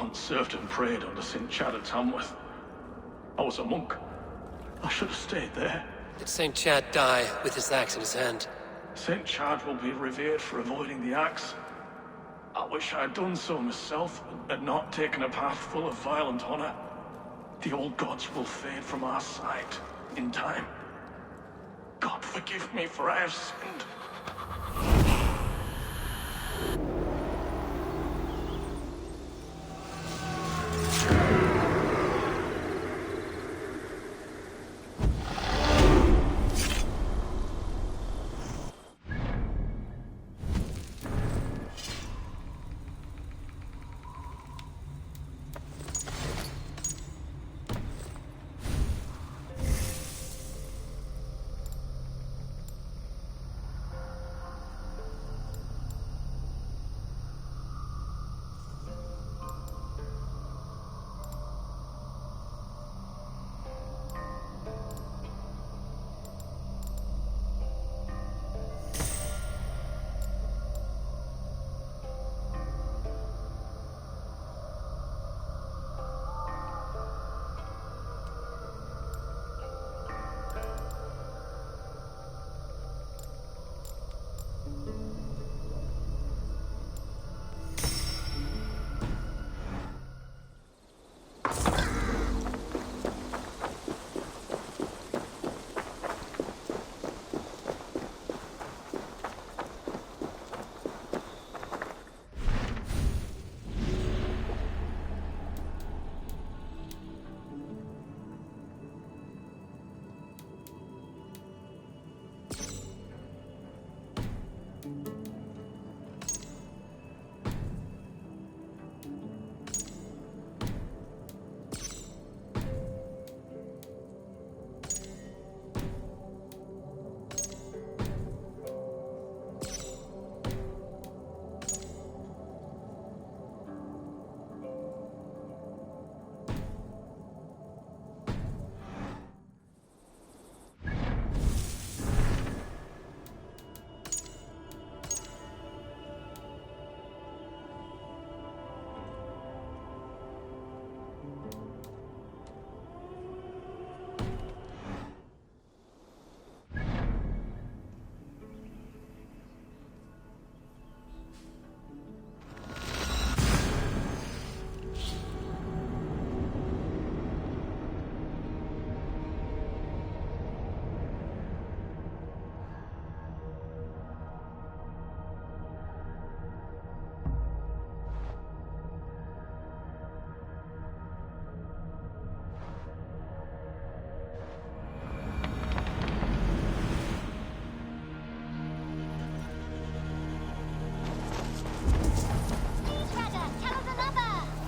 once served and prayed under St. Chad at Tamworth. I was a monk. I should have stayed there. Did St. Chad die with his axe in his hand? St. Chad will be revered for avoiding the axe. I wish I had done so myself, and not taken a path full of violent honor. The old gods will fade from our sight in time. God forgive me, for I have sinned.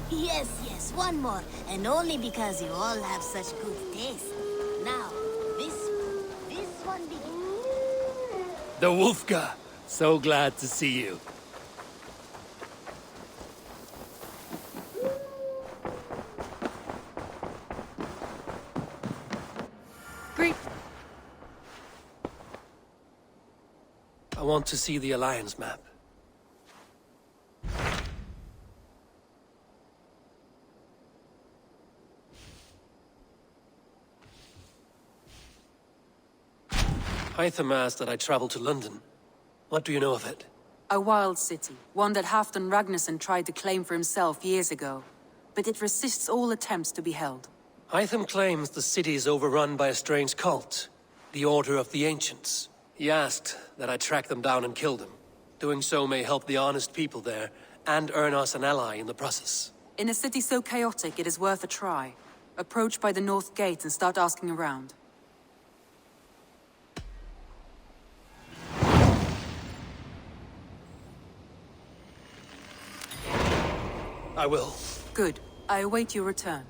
Yes, one more. And only because you all have such good taste. Now, this one begins. The Wolfka! So glad to see you. Great. I want to see the Alliance map. Hytham asked that I travel to London. What do you know of it? A wild city, one that Halfdan Ragnarsson tried to claim for himself years ago. But it resists all attempts to be held. Hytham claims the city is overrun by a strange cult, the Order of the Ancients. He asked that I track them down and kill them. Doing so may help the honest people there, and earn us an ally in the process. In a city so chaotic, it is worth a try. Approach by the North Gate and start asking around. I will. Good. I await your return.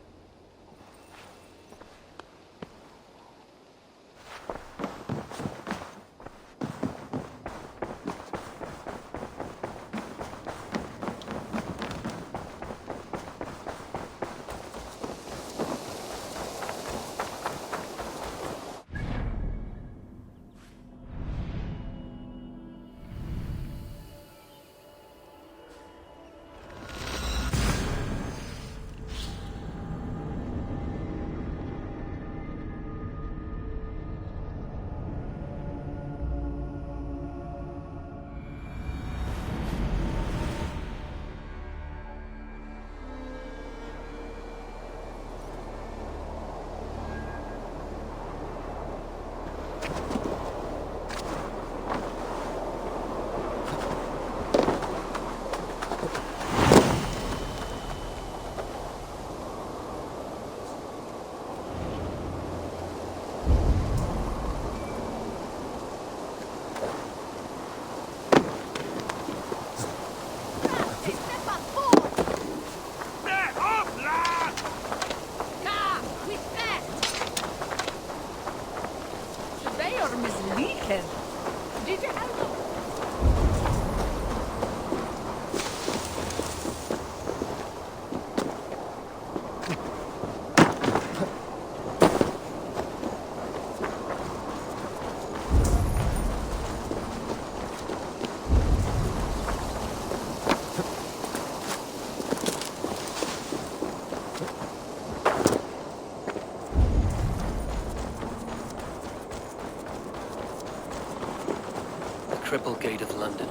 gate of London.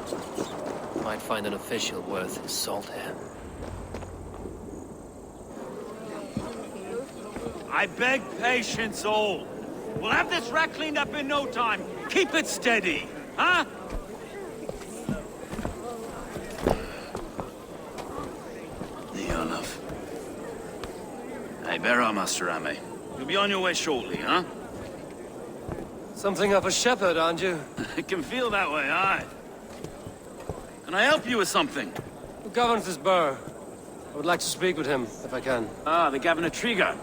Might find an official worth his salt here. I beg patience, all. We'll have this wreck cleaned up in no time. Keep it steady, huh? Enough. Hey, bear up, Master Ame. You'll be on your way shortly, huh? Something of a shepherd, aren't you? It can feel that way, aye. Can I help you with something? Who governs this burgh? I would like to speak with him, if I can. Ah, the Governor Trigger.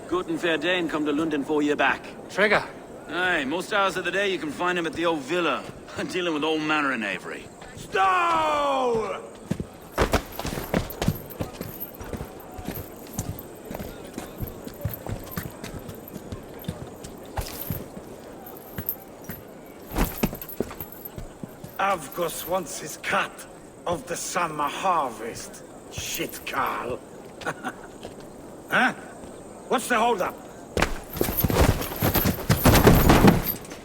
Good and fair Dane come to London 4 year back. Trigger! Aye, most hours of the day you can find him at the old villa, dealing with all manner of knavery. Stow! Avgos wants his cut of the summer harvest. Shit, Carl. Huh? What's the holdup?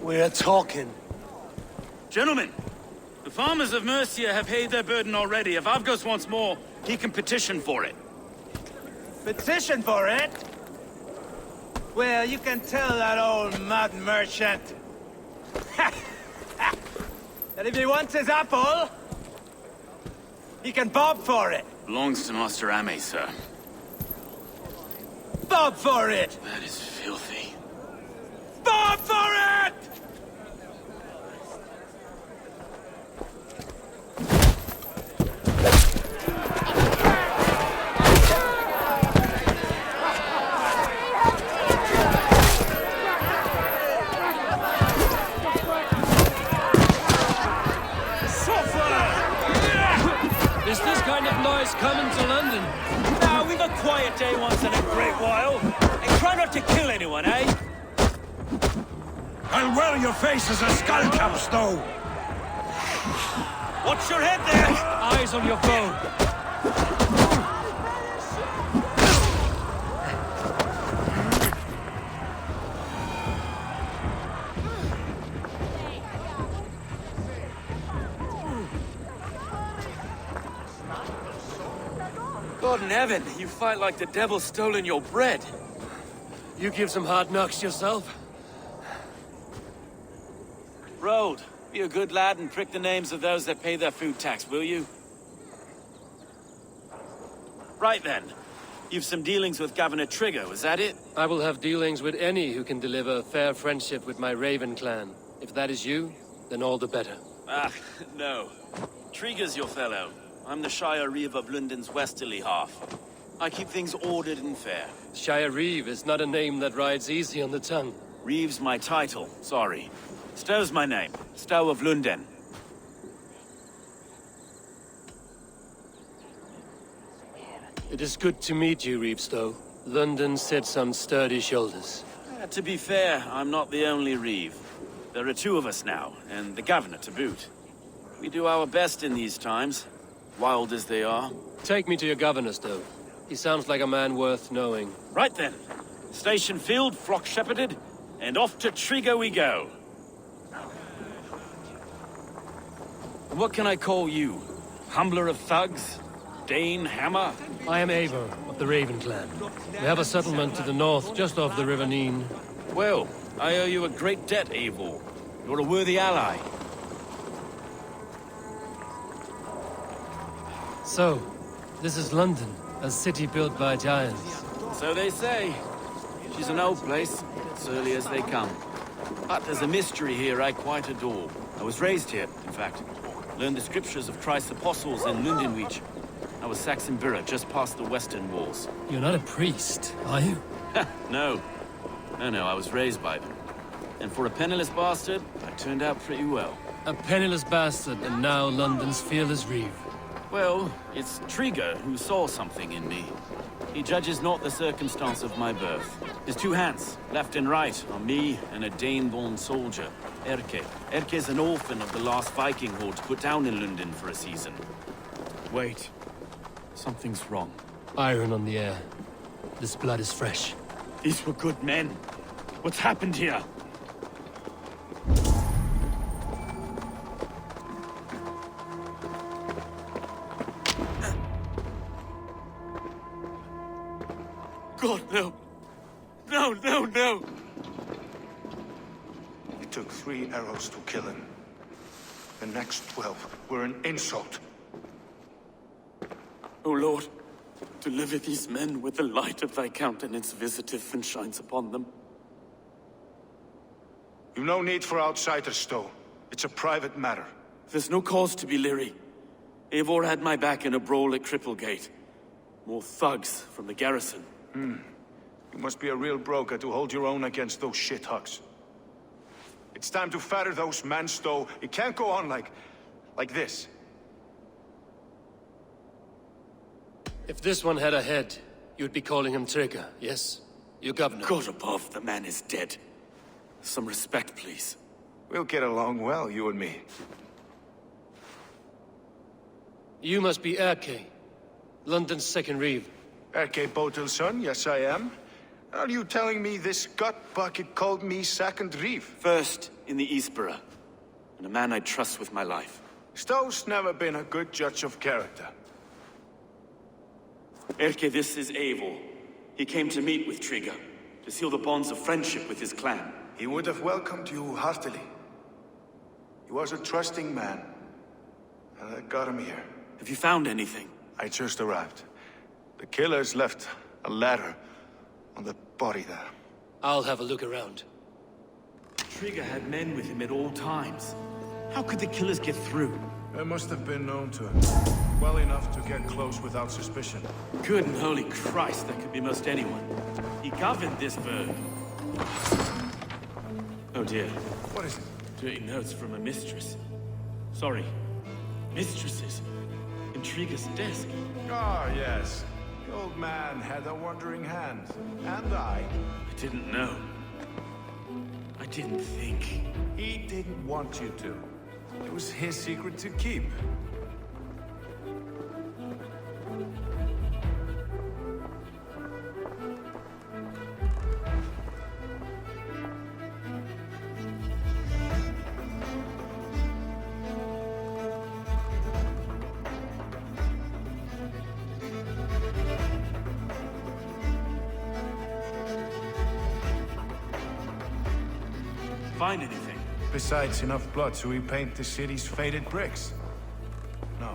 We're talking. Gentlemen, the farmers of Mercia have paid their burden already. If Avgos wants more, he can petition for it. Petition for it? Well, you can tell that old mud merchant that if he wants his apple, he can bob for it. Belongs to Master Ame, sir. Bob for it! That is filthy. Bob for it! Is this kind of noise coming to London? Now, we've a quiet day once in a great while. And try not to kill anyone, eh? I'll wear your face as a skull cap, Stow! Watch your head there! Eyes on your foe. God in heaven, you fight like the devil's stolen your bread. You give some hard knocks yourself? Road, be a good lad and prick the names of those that pay their food tax, will you? Right then. You've some dealings with Governor Trigger, was that it? I will have dealings with any who can deliver a fair friendship with my Raven clan. If that is you, then all the better. Ah, no. Trigger's your fellow. I'm the Shire Reeve of London's westerly half. I keep things ordered and fair. Shire Reeve is not a name that rides easy on the tongue. Reeve's my title, sorry. Stow's my name. Stow of London. It is good to meet you, Reevestow. London sits on sturdy shoulders. To be fair, I'm not the only Reeve. There are two of us now, and the Governor to boot. We do our best in these times, wild as they are. Take me to your governor, Stow. He sounds like a man worth knowing. Right then. Station filled, flock shepherded, and off to Trigger we go. What can I call you? Humbler of thugs? Dane Hammer? I am Eivor of the Raven clan. We have a settlement to the north, just off the River Neen. Well, I owe you a great debt, Eivor. You're a worthy ally. So, this is London, a city built by giants. So they say. She's an old place, as early as they come. But there's a mystery here I quite adore. I was raised here, in fact. Learned the scriptures of Christ's apostles in Lundenweech. I was Saxon Borough, just past the western walls. You're not a priest, are you? No. No, I was raised by them. And for a penniless bastard, I turned out pretty well. A penniless bastard, and now London's fearless Reeve. Well, it's Trigger who saw something in me. He judges not the circumstance of my birth. His two hands, left and right, are me and a Dane-born soldier, Erke. Erke's an orphan of the last Viking horde put down in London for a season. Wait. Something's wrong. Iron on the air. This blood is fresh. These were good men. What's happened here? God, no. No, no, no! It took 3 arrows to kill him. The next 12 were an insult. O Lord, deliver these men with the light of thy countenance visitive and shines upon them. You've no need for outsiders, Stowe. It's a private matter. There's no cause to be leery. Eivor had my back in a brawl at Cripplegate. More thugs from the garrison. You must be a real broker to hold your own against those shithugs. It's time to fetter those men, Stowe. It can't go on like this. If this one had a head, you'd be calling him Trigger, yes? Your governor. God above, the man is dead. Some respect, please. We'll get along well, you and me. You must be Erke, London's second reeve. Erke Botel's son, yes I am. Are you telling me this gut bucket called me second reeve? First in the Eastborough, and a man I trust with my life. Stowe's never been a good judge of character. Erke, this is Eivor. He came to meet with Trigger, to seal the bonds of friendship with his clan. He would have welcomed you heartily. He was a trusting man, and I got him here. Have you found anything? I just arrived. The killers left a ladder on the body there. I'll have a look around. Trigger had men with him at all times. How could the killers get through? They must have been known to him. Well enough to get close without suspicion. Good and holy Christ, that could be most anyone. He governed this burg. Oh dear. What is it? Dirty notes from a mistress. Sorry. Mistresses. In Trigger's desk. Ah, yes. The old man had a wandering hand. And I. I didn't know. I didn't think. He didn't want you to. It was his secret to keep. Find anything? Besides enough blood to repaint the city's faded bricks. No.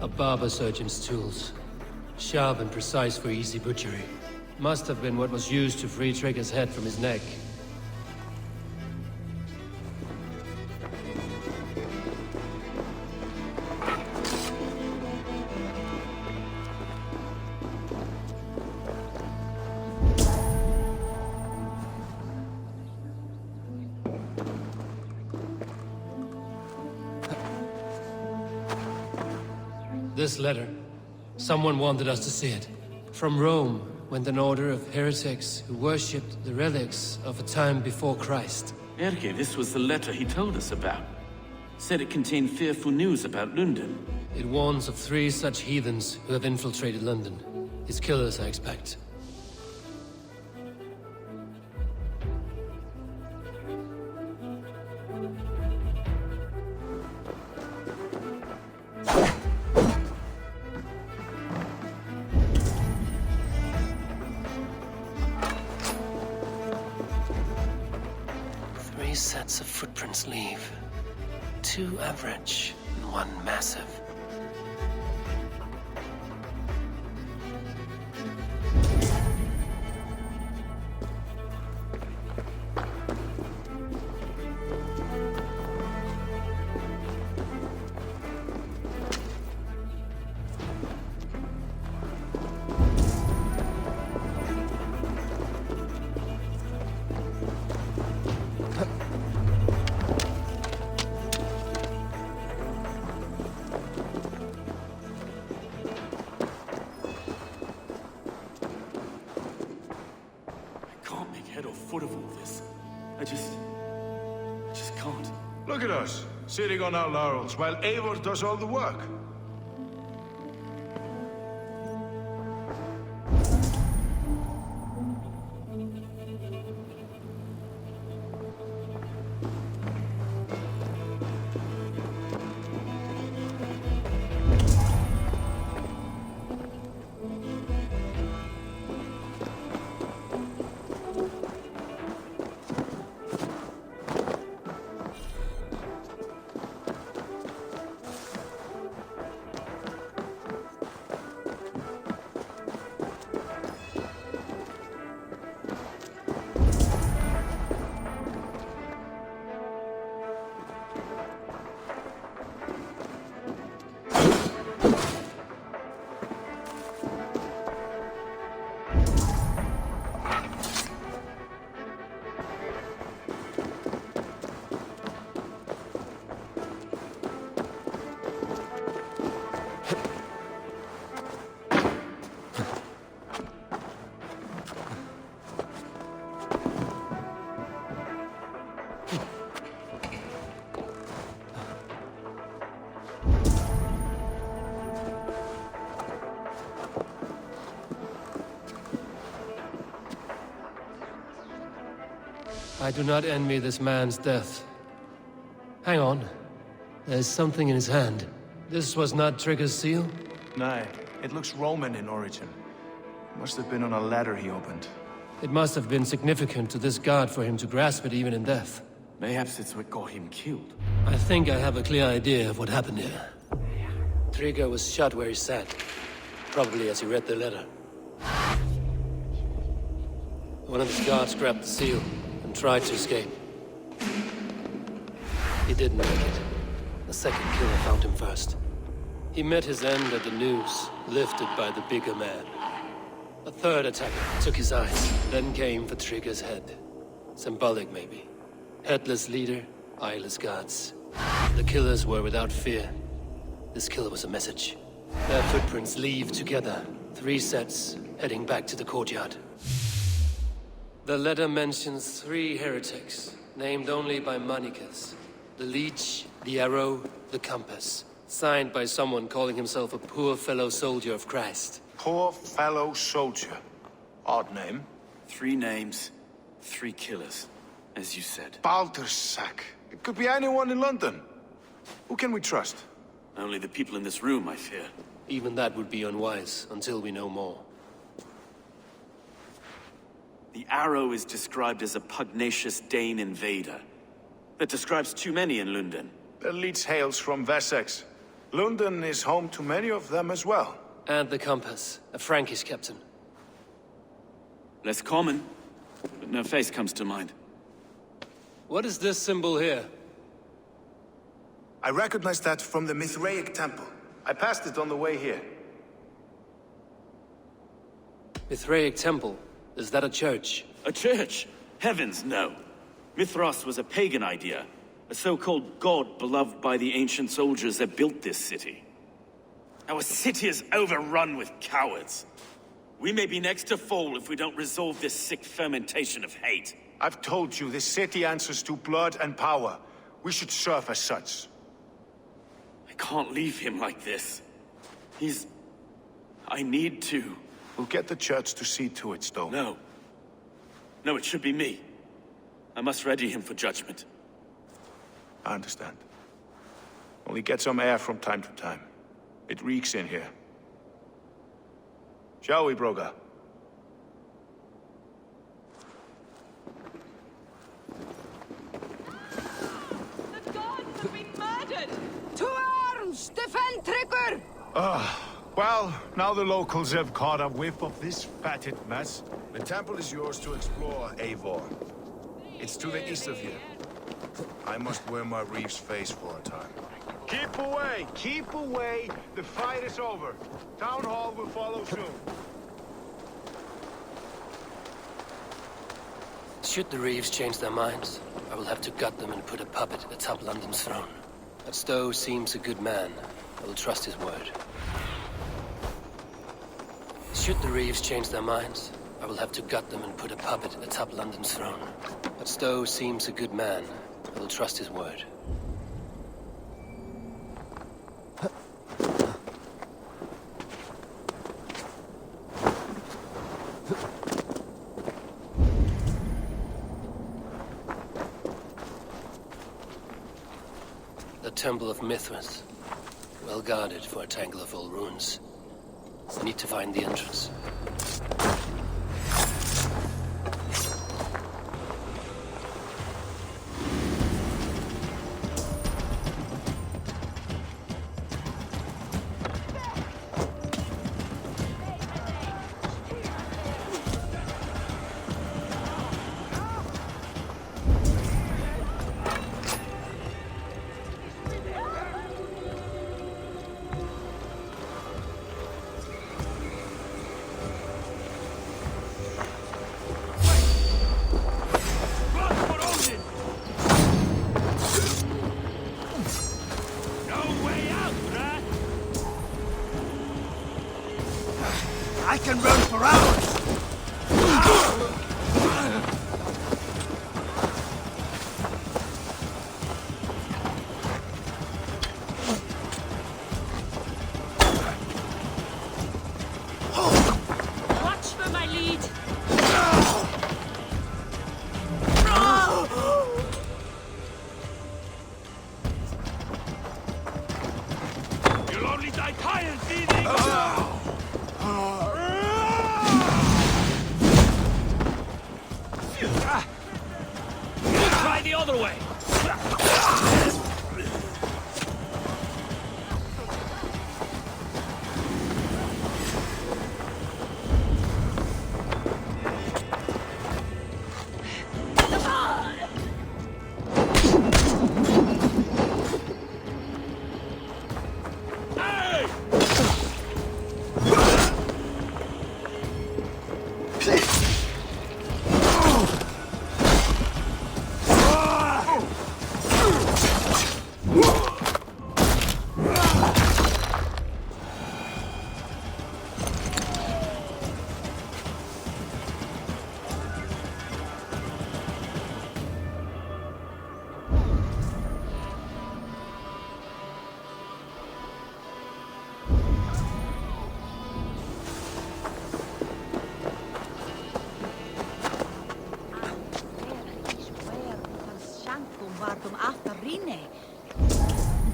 A barber surgeon's tools. Sharp and precise for easy butchery. Must have been what was used to free Trigger's head from his neck. This letter. Someone wanted us to see it. From Rome went an order of heretics who worshipped the relics of a time before Christ. Erke, this was the letter he told us about. Said it contained fearful news about London. It warns of 3 such heathens who have infiltrated London. His killers, I expect. Sets of footprints leave. 2 average and 1 massive. Foot of all this. I just can't. Look at us, sitting on our laurels while Eivor does all the work. I do not envy this man's death. Hang on. There's something in his hand. This was not Trigger's seal? Nay, it looks Roman in origin. Must have been on a ladder he opened. It must have been significant to this god for him to grasp it even in death. Mayhaps it's what got him killed. I think I have a clear idea of what happened here. Trigger was shot where he sat. Probably as he read the letter. One of his guards grabbed the seal and tried to escape. He didn't make it. The second killer found him first. He met his end at the noose, lifted by the bigger man. A third attacker took his eyes, then came for Trigger's head. Symbolic, maybe. Headless leader, eyeless guards. The killers were without fear. This killer was a message. Their footprints leave together. 3 sets, heading back to the courtyard. The letter mentions 3 heretics, named only by Manicus. The Leech, the Arrow, the Compass. Signed by someone calling himself a poor fellow soldier of Christ. Poor fellow soldier. Odd name. 3 names, 3 killers, as you said. Baldersack. It could be anyone in London. Who can we trust? Only the people in this room, I fear. Even that would be unwise, until we know more. The Arrow is described as a pugnacious Dane invader. That describes too many in London. The Leech hails from Wessex. London is home to many of them as well. And the Compass, a Frankish captain. Less common, but no face comes to mind. What is this symbol here? I recognize that from the Mithraic temple. I passed it on the way here. Mithraic temple? Is that a church? A church? Heavens, no. Mithras was a pagan idea. A so-called god beloved by the ancient soldiers that built this city. Our city is overrun with cowards. We may be next to fall if we don't resolve this sick fermentation of hate. I've told you, this city answers to blood and power. We should serve as such. I can't leave him like this. I need to. We'll get the church to see to it, Stone. No. No, it should be me. I must ready him for judgment. I understand. Only get some air from time to time. It reeks in here. Shall we, Broga? The gods have been murdered! To arms! Defend Trigger! Well, now the locals have caught a whiff of this fatted mess. The temple is yours to explore, Eivor. It's to the east of here. I must wear my Reeve's face for a time. Keep away! Keep away! The fight is over. Town Hall will follow soon. Should the Reeves change their minds, I will have to gut them and put a puppet atop London's throne. But Stowe seems a good man. I will trust his word. Should the Reeves change their minds, I will have to gut them and put a puppet atop London's throne. But Stowe seems a good man. I will trust his word. The Temple of Mithras. Well guarded for a tangle of old ruins. I need to find the entrance. I can run for hours! Watch for my lead. You'll only die tired, thieving! Try the other way!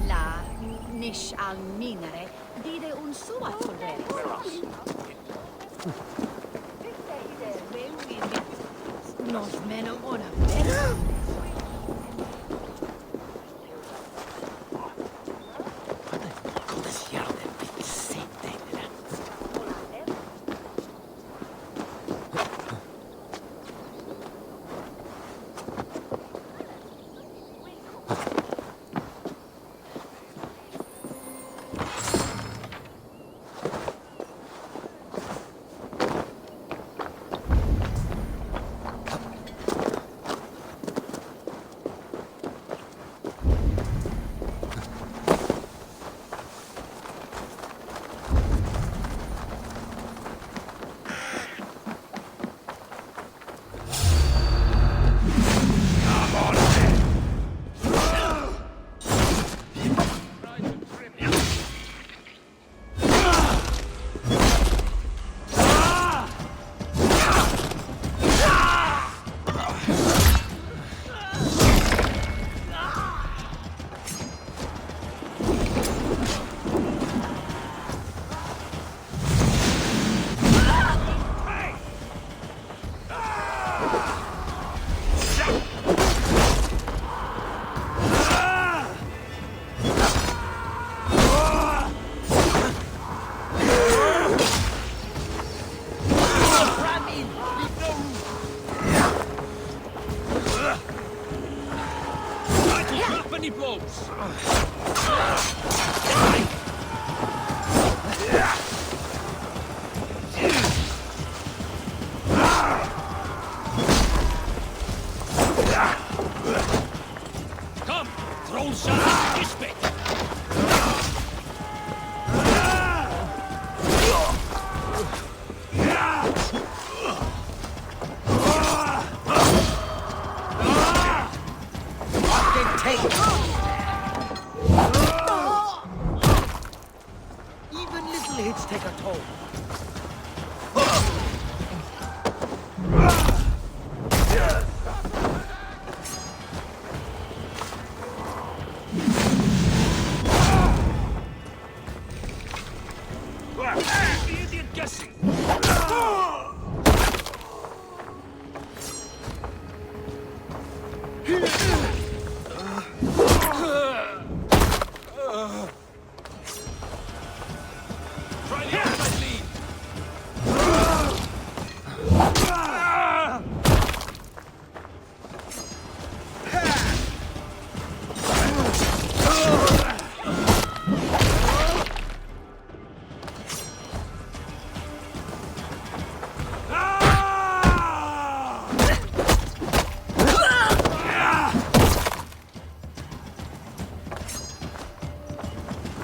La nish al minere dire un suo Nos meno una vera.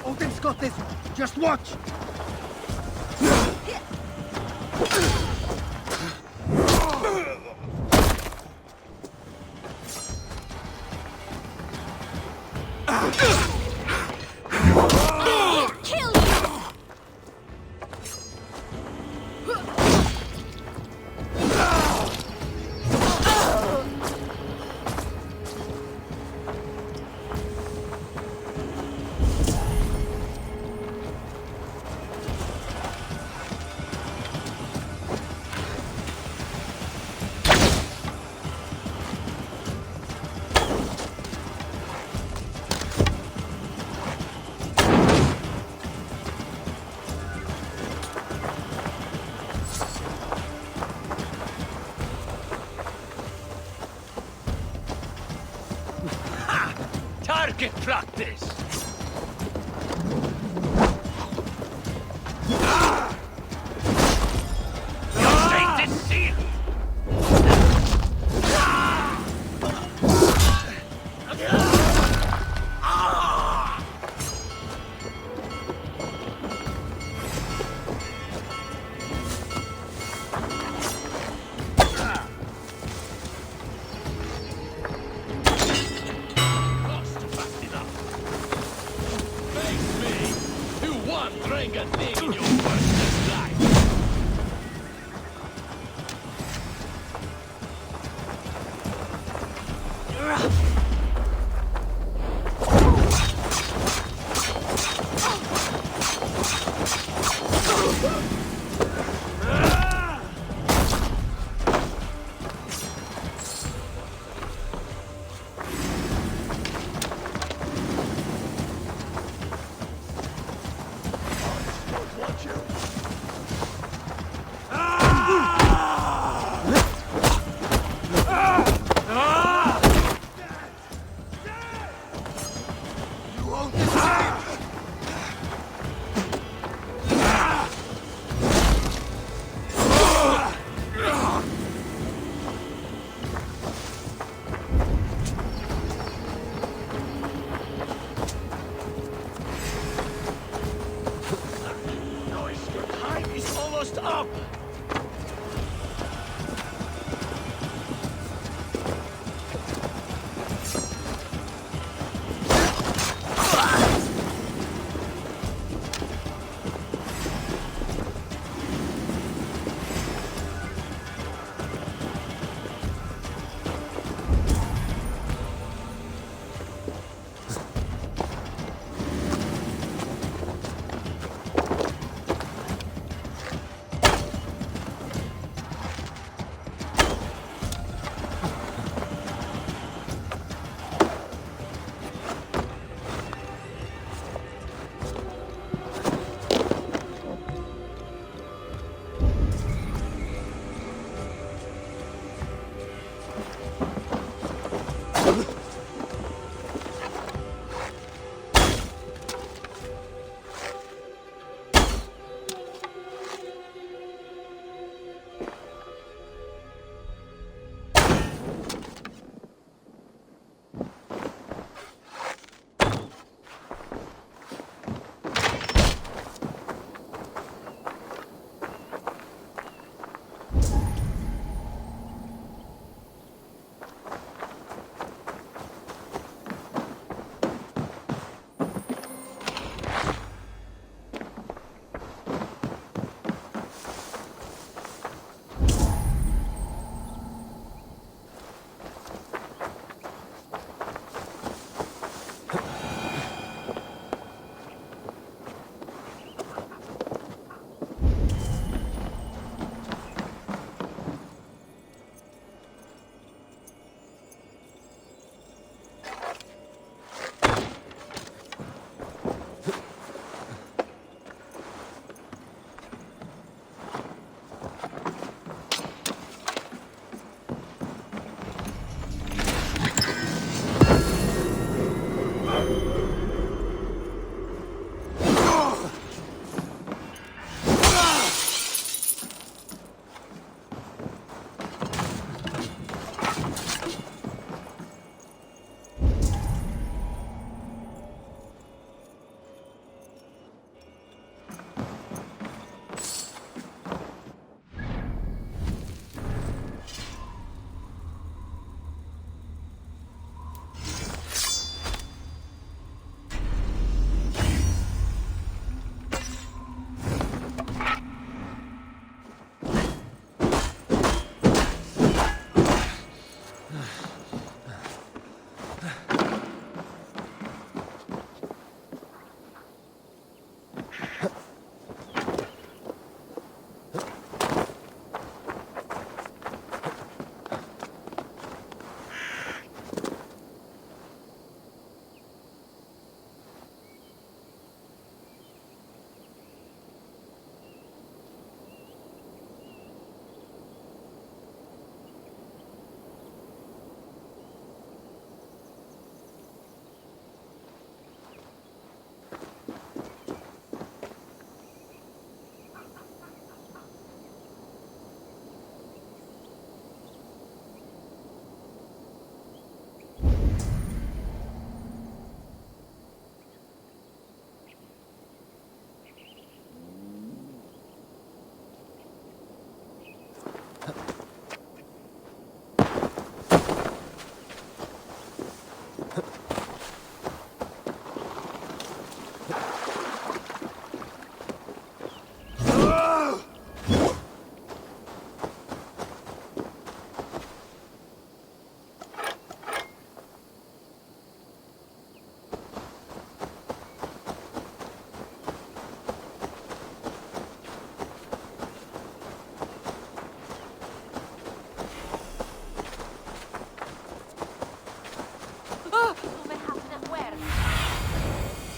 Odin's got this. Just watch. Kill you! Target practice! Your fate is sealed! Lost fast enough. Face me! You won't drink a thing in your first life! Watch you! You won't escape. Noise, your time is almost up!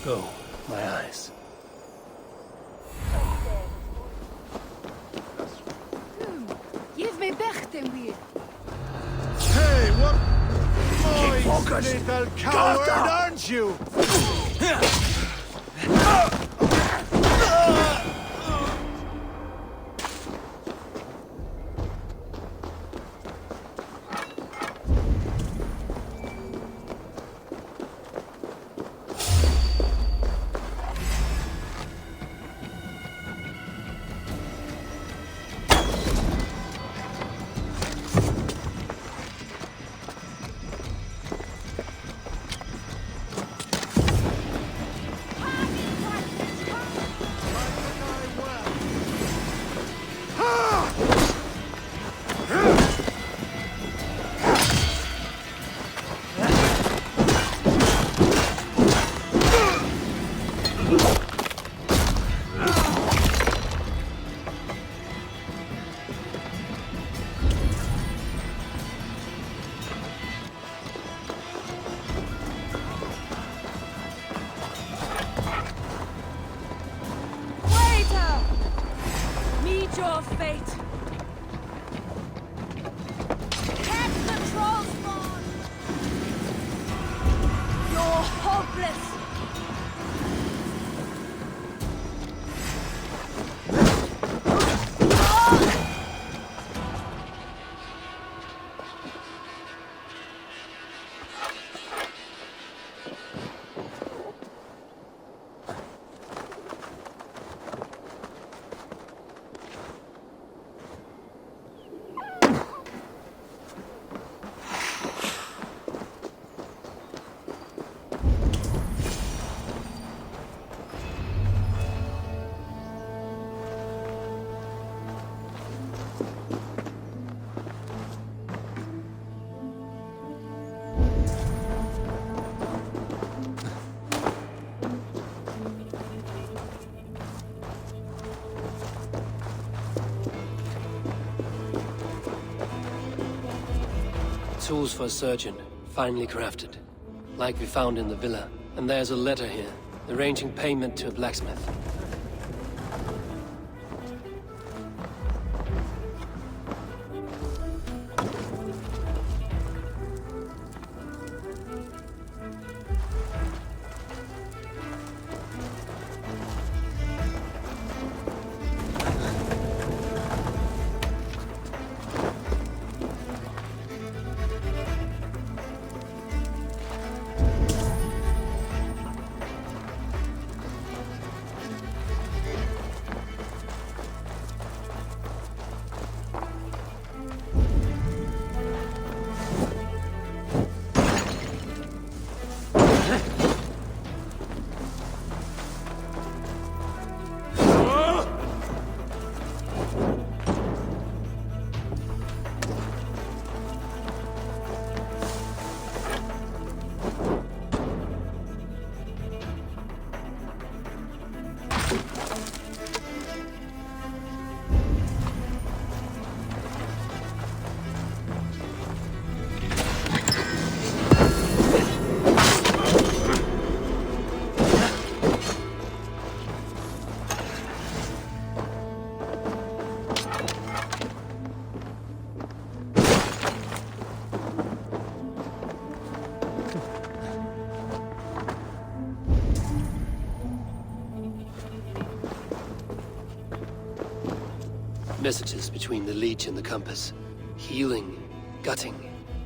Oh, my eyes. Give me back them wheel. Hey, what? focused. Little Got coward, that. aren't you? Waiter! Meet your fate. Catch the troll spawn! You're hopeless. Tools for a surgeon, finely crafted. Like we found in the villa. And there's a letter here, arranging payment to a blacksmith. Messages between the Leech and the Compass. Healing, gutting.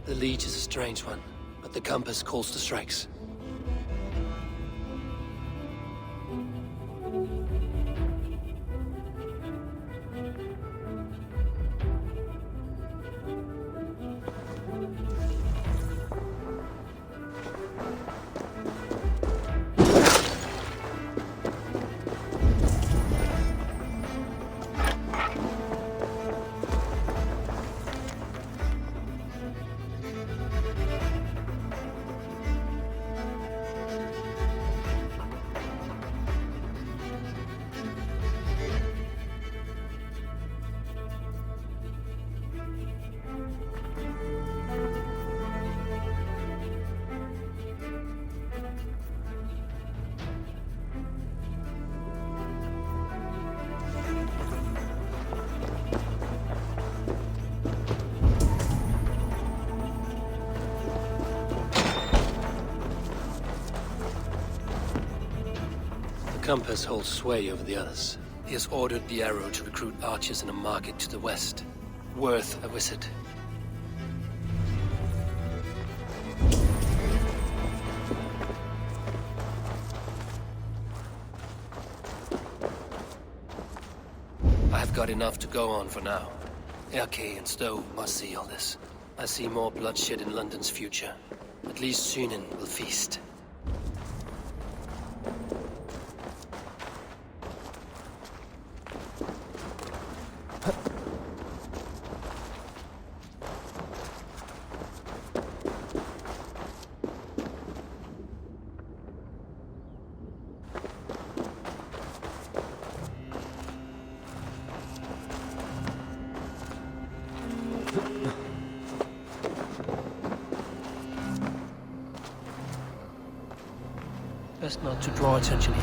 The Leech is a strange one, but the Compass calls to strikes. compass holds sway over the others. He has ordered the arrow to recruit archers in a market to the west. Worth a visit. I've got enough to go on for now. Erke and Stowe must see all this. I see more bloodshed in London's future. At least Sunan will feast. Best not to draw attention here.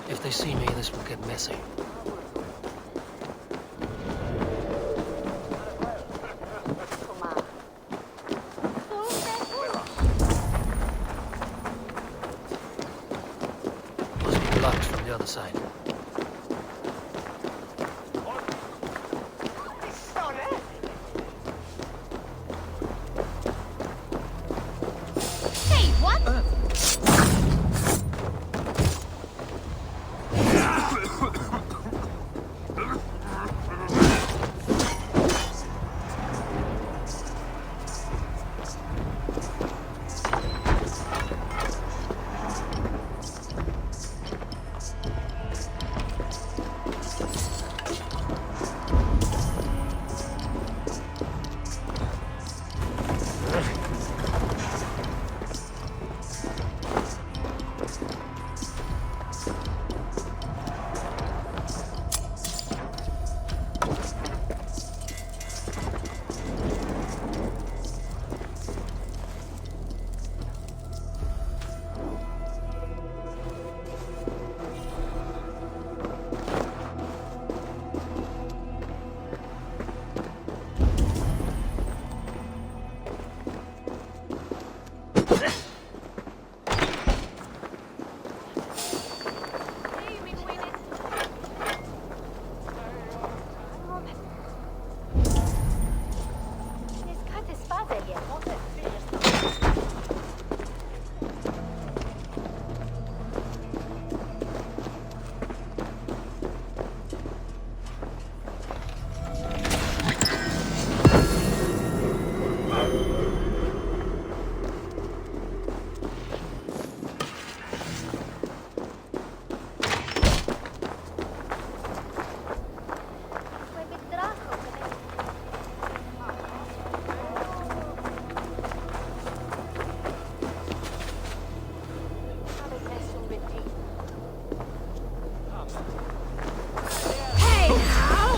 If they see me, this will get messy. Blocked from the other side. Hey, what?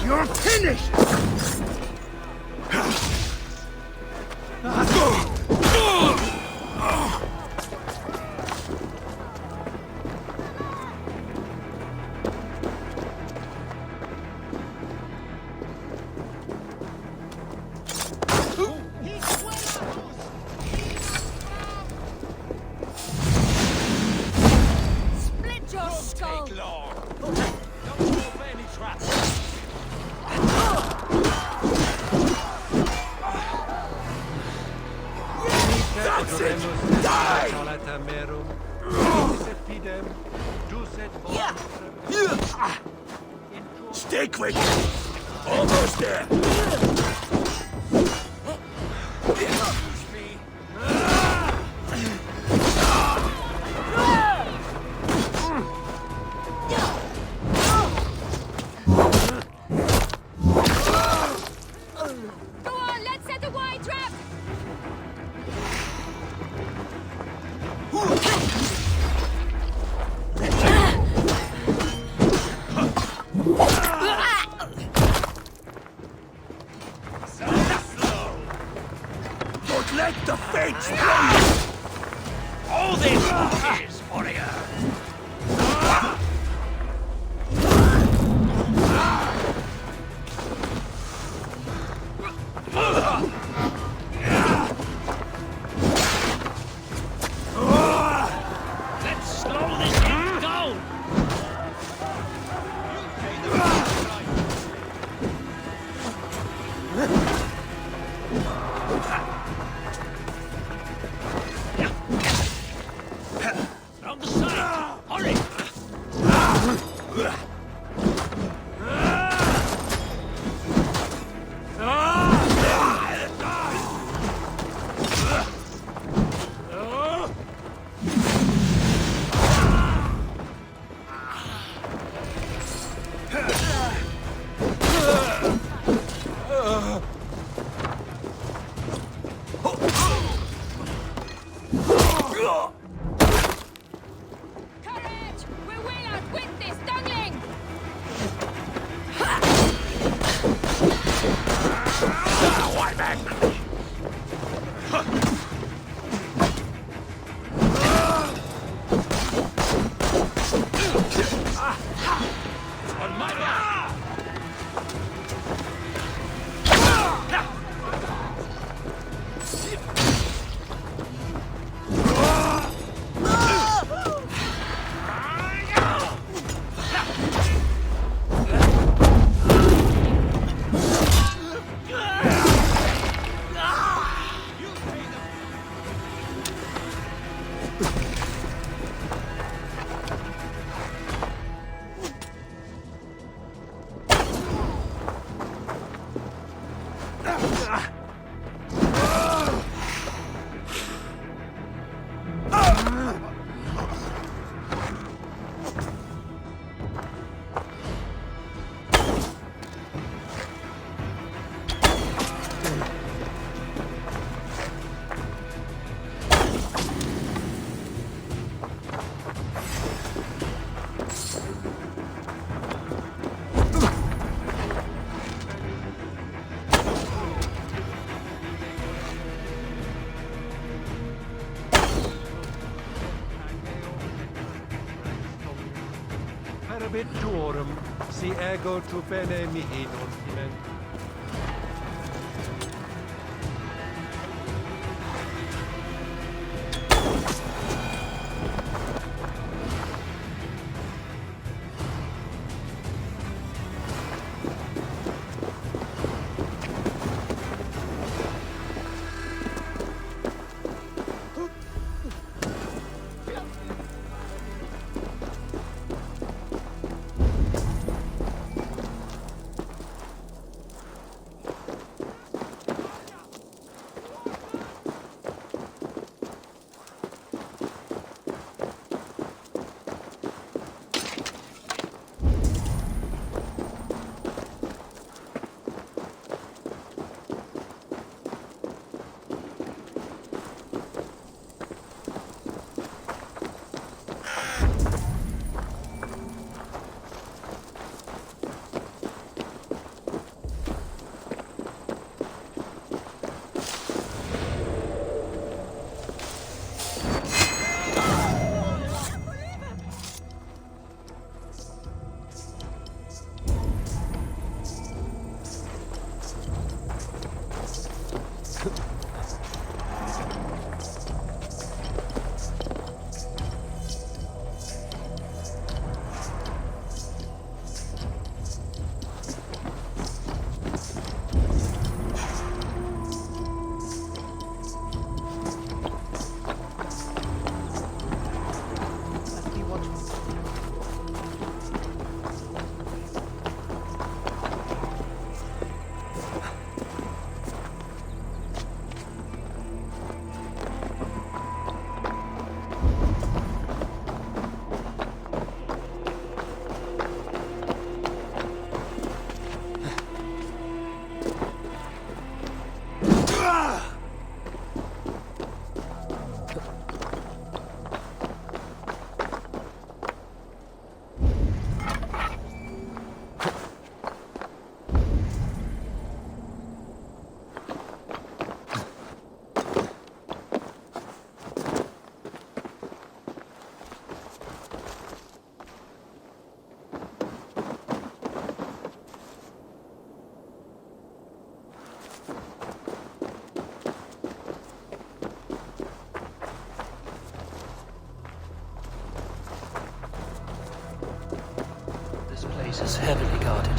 You're finished! Split your skull! That's it! Die! Stay quick! Almost there! Go on, let's set a wide trap! The fates please! All this is warrior! Let's slow this thing down! Round the side! Hurry! Courage! We will outwit this dungling! Why back? On my back! Perabituorum, si ego tu bene mihi non place is heavily guarded.